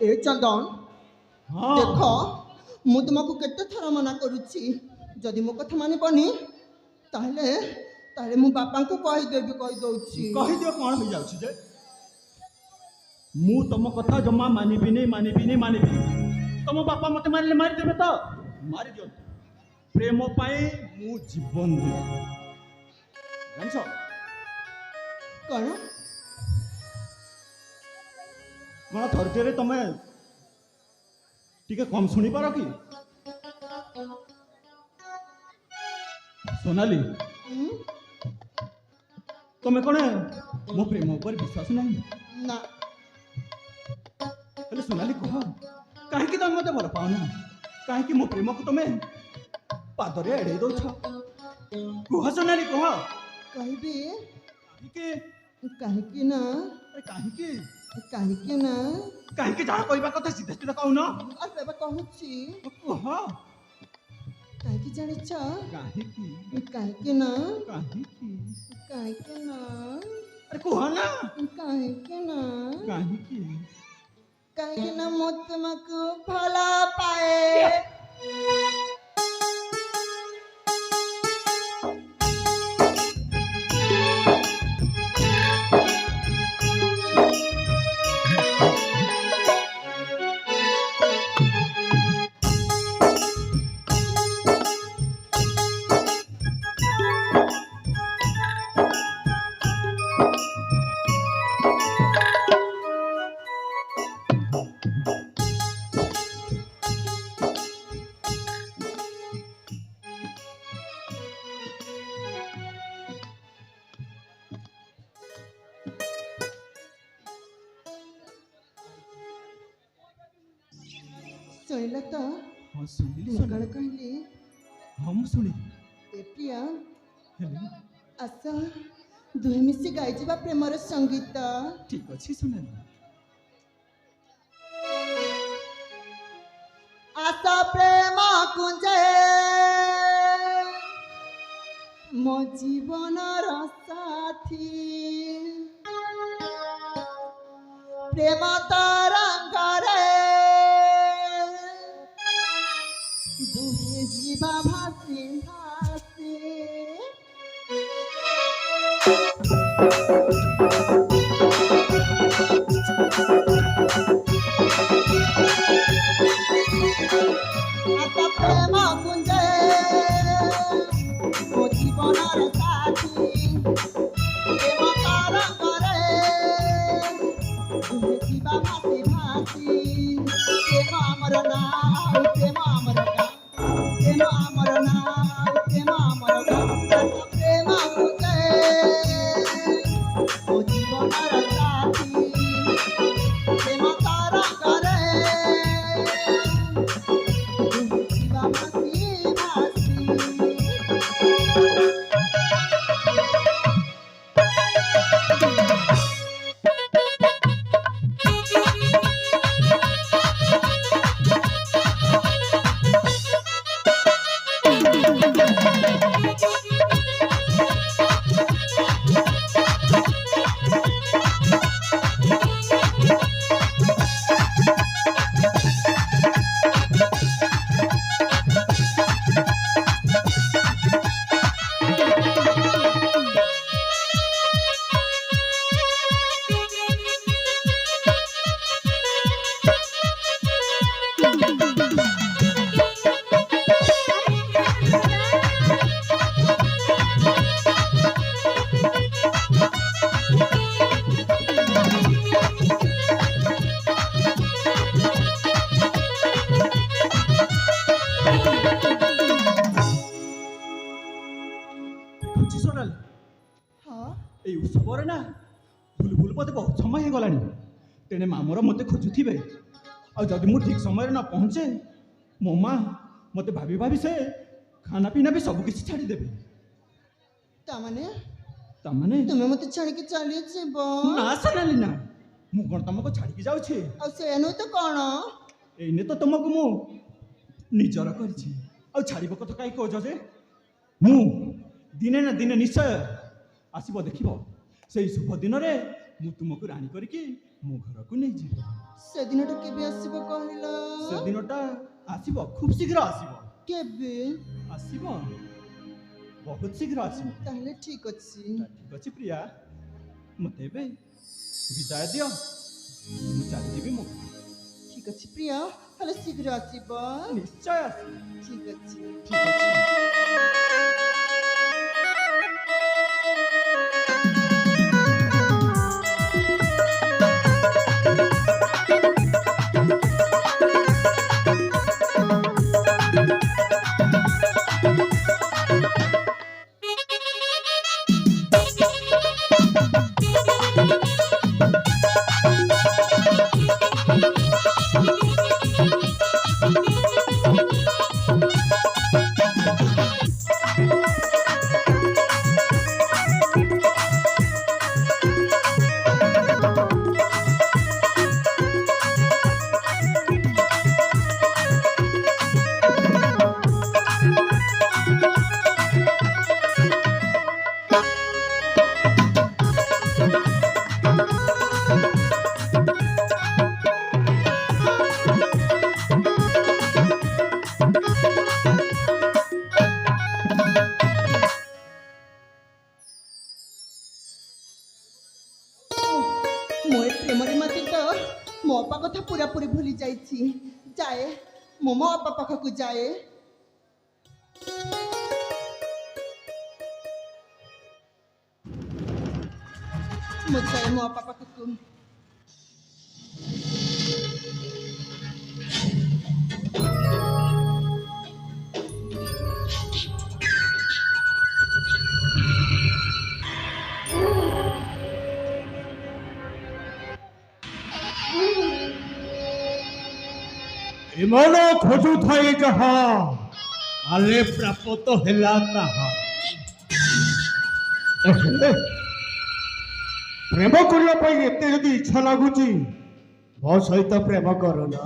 ए चंदन हाँ देख मु तुमको केते थर मना करुच्ची जदि मो कथा मानिबनी ताहले ताहले मु बापा को कही दउची कहीदियो कौन हो जाऊँ जे मु तुम कथा जमा मानिबी तुम बापा मत मारे मारिदेवे तो मारी दियो प्रेम पाए मु जीवन दे जान कौन कौन थरचेरे तुम टिके कम शुणी पार कि सोनाली तुम्हें कौन मो प्रेम ऊपर विश्वास नहीं ना हेले सोनाली कह कहीं तुम मत भल पाओना कहीं मो प्रेम को तुम्हें पादरे एड़े दौछ कह सोनाली कह कहबी कहीं कहीं ना कहीं ना कहीं जहाँ कहवा कथा सीधा सीधा कहून अरे बा कहूची कह कहीं जानिछ कहीं ना कहीं अरे कह ना कहीं ना मो तुमको भला पाए सुनिल तो हाँ सुनिली सकाल कहली हम सुनी ए प्रिया हेले आस दुहे मिसी गाई जीवा प्रेमर संगीत ठीक अच्छी सोनाली आस प्रेम कुंजे मो जीवनर साथी प्रेम तरंगरे दुहे जीवा भासी भासी आता प्रेम कुंजे मो जीवनर साथी प्रेम तरंगरे दुहे जीवा भासी भासी प्रेम अमर नाम प्रेम अमर प्रेम अमर नाम प्रेम अमर प्रेम कुंजे मो जीवनर साथी प्रेम तरंगरे दुहे जीवा भासी भासी सोनाली हाँ এই উৎসবরে না ভুল ভুল পদে বহুত সময় হয়ে গলানি তেনে মামর মতে খোঁজুথিবে আর যদি মু ঠিক সময় না পৌঁছে মো মা মতে ভাবি ভাবি সে খানা পিনা বি সবু কিছু ছাড়ি দেবে ତାମାନେ ତାମାନେ ତୁମେ ମତେ ଛାଡ଼ିକି ଚାଲି ଯିବ? ନା ସୋନାଲି ନା, ମୁଁ କଣ ତମକୁ ଛାଡ଼ିକି ଯାଉଛି? ଆଉ ସେ ନୁହେଁ ତ କଣ? ଏଇନେ ତ ତମକୁ ମୁଁ ନିଜର କରିଛି, ଆଉ ଛାଡ଼ିବ କଥା କାହିଁ କହୁଛ ଯେ? ମୁଁ ଦିନେ ନା ଦିନେ ନିଶ୍ଚୟ ଆସିବ, ଦେଖିବ। ସେଇ ଶୁଭ ଦିନରେ ମୁଁ ତୁମକୁ ରାଣୀ କରିକି ମୋ ଘରକୁ ନେଇଯିବି। ସେ ଦିନଟା କେବେ ଆସିବ କହିଲ? ସେ ଦିନଟା ଆସିବ, ଖୁବ୍ ଶୀଘ୍ର ଆସିବ। କେବେ ଆସିବ, ବହୁତ ଶୀଘ୍ର ଆସିବ। ତାହେଲେ ଠିକ ଅଛି। ଠିକ ଅଛି ପ୍ରିୟା, ମତେ ଏବେ ବିଦାୟ ଦିଅ, ମୁଁ ଚାଲିଯିବି। ମୁଁ ଠିକ ଅଛି ପ୍ରିୟ, ତାହେଲେ ଶୀଘ୍ର ଆସିବ। ନିଶ୍ଚୟ ଆସିବି। ଠିକ ଅଛି। ଠିକ ଅଛି। ମୋ ଏ ପ୍ରେମରେ ମତେ ତ ମୋ ଅପା କଥା ପୁରାପୁରି ଭୁଲି ଯାଇଛି। ଯାଏ, ମୁଁ ମୋ ଅପା ପାଖକୁ ଯାଏ। ମୁଁ ଯାଏ ମୋ ଅପା ପାଖକୁ। ଏମାନ ଖୋଜୁଥାଏ ଯାହା କାଲେ ପ୍ରାପ୍ତ ହେଲା ତାହା। ପ୍ରେମ କରିବା ପାଇଁ ଏତେ ଯଦି ଇଚ୍ଛା ଲାଗୁଛି, ମୋ ସହିତ ପ୍ରେମ କର ନା।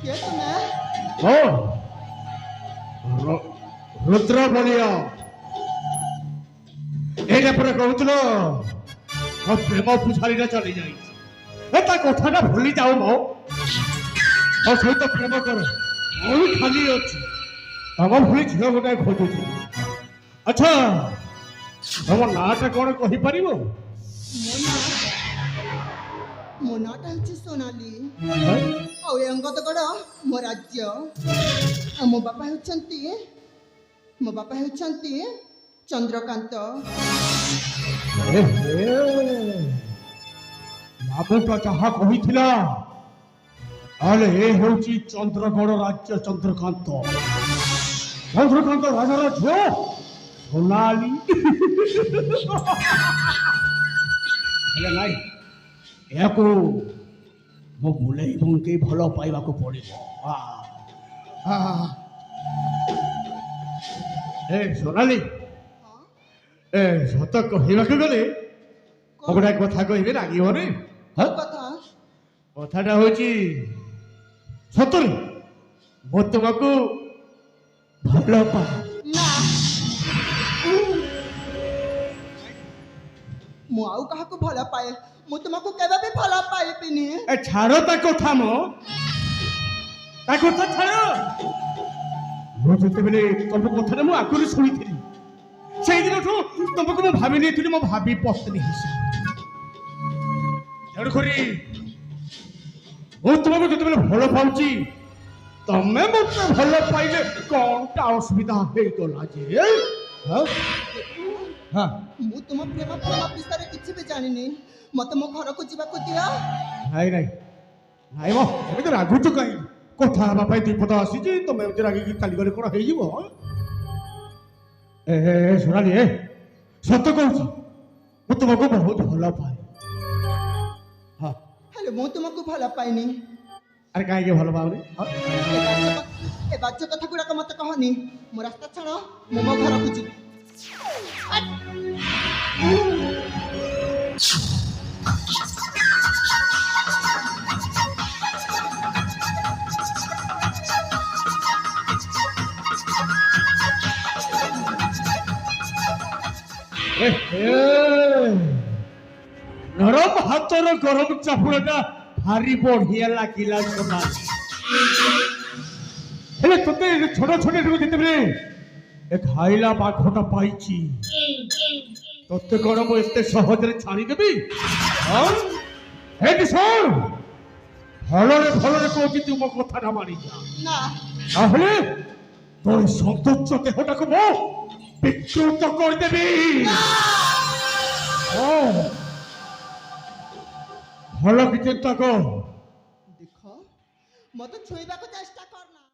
କିଏ ତୁମେ? ରୁଦ୍ର ବଳିଆ, ଏଇଟା ପରେ କହୁଥିଲ ପ୍ରେମ ପୂଜାରୀରେ ଚଲି ଯାଇଛି। ତା କଥାଟା ଭୁଲି ଯାଉ। ମୋ ସହିତ ପ୍ରେମ କର, ମୁଁ ବି ଖାଲି ଅଛି। ତମ ଭଳି ଝିଅ ଗୋଟାଏ ଖୋଜୁଛି। ଆଚ୍ଛା, ତମ ନାଁଟା କଣ କହିପାରିବ? ମୋ ନାଁଟା ହେଉଛି ସୋନାଲି, ଆଉ ଏ ଅଙ୍ଗଦଗଡ଼ ମୋ ରାଜ୍ୟ। ଆଉ ମୋ ବାପା ହେଉଛନ୍ତି ଚନ୍ଦ୍ରକାନ୍ତ। ବାବୁଟା ଯାହା କହିଥିଲା, ତାହେଲେ ଏ ହେଉଛି ଚନ୍ଦ୍ରଗଡ଼ ରାଜ୍ୟ ଚନ୍ଦ୍ରକାନ୍ତ ରାଜାର ଝିଅ ସୋନାଲି। ହେଲେ ନାଇଁ, ଏହାକୁ ମୋ ବୁଲେଇ ବଙ୍କେଇ ଭଲ ପାଇବାକୁ ପଡ଼ିବ। ସୋନାଲି, ସତ କହିବାକୁ ଗଲେ ଗୋଟେ କଥା କହିବି, ରାଗିବନି? କଥାଟା ହଉଛି, ସତରେ ମୁଁ ତୁମକୁ ଭଲ ପାଏ। ମୁଁ ଆଉ କାହାକୁ ଭଲ ପାଏ? ମୁଁ ତୁମକୁ କେବେ ବି ଭଲ ପାଇବିନି। ଛାଡ଼ ତା କଥା, ତା କଥା ଛାଡ଼। ମୁଁ ଯେତେବେଳେ ତମ କଥାଟା ମୁଁ ଆଗରୁ ଶୁଣିଥିଲି, ସେଇଦିନଠୁ ତମକୁ ମୁଁ ଭାବି ନେଇଥିଲି ମୋ ଭାବି ପତ୍ନୀ ହିସାବରେ। ତେଣୁକରି ମୁଁ ତୁମକୁ ଯେତେବେଳେ ଭଲ ପାଉଛି, ତମେ ମତେ ଭଲ ପାଇଲେ କଣଟା ଅସୁବିଧା ହେଇଗଲା ଯେ? ମୁଁ ତୁମ ପ୍ରେମ ବିଷୟରେ କିଛି ବି ଜାଣିନି। ମତେ ମୋ ଘରକୁ ଯିବାକୁ ଦିଅ। ନାଇଁ ମ, ଏମିତି ରାଗୁଛୁ କାହିଁ? କଥା ହେବା ପାଇଁ ଦୁଇ ପଦ ଆସିଛି, ତମେ ଏମିତି ରାଗିକି ଚାଲିଗଲେ କଣ ହେଇଯିବ? ସୋନାଲି, ସତ କହୁଛି, ମୁଁ ତୁମକୁ ବହୁତ ଭଲ ପାଏ। ହେଲେ ମୁଁ ତୁମକୁ ଭଲ ପାଇନି। ଆରେ କାହିଁକି ଭଲ ପାଉନି? ଏ ବାଜ୍ୟ କଥା ଗୁଡାକ ମତେ କହନି। ମୋ ରାସ୍ତା ଛାଡ, ମୁଁ ମୋ ଘରକୁ ଯିବି। ନରମ ହାତର ଗରମ ଚାପୁଡ଼ଟା ଭାରି ବଢିଆ ଲାଗିଲା ଶୁଣା। ହେଲେ ତୋତେ ଛୋଟ ଛୋଟ ଯେତେବେଳେ ଏ ଖାଇଲା ବାଘଟା ପାଇଛି, ତୋତେ କଣ ମୁଁ ଏତେ ସହଜରେ ଛାଡ଼ିଦେବି? ଶୁଣ, ଭଲରେ ଭଲରେ କହୁଛି ତୁ ମୋ କଥାଟା ମାନିଯା, ନା ତାହେଲେ ତୋର ସୌନ୍ଦର୍ଯ୍ୟ ଦେହଟାକୁ ମୁଁ ବିକୃତ କରିଦେବି। ଭଲ କି ଚିନ୍ତା କର। ଦେଖ, ମତେ ଛୁଇଁବାକୁ ଚେଷ୍ଟା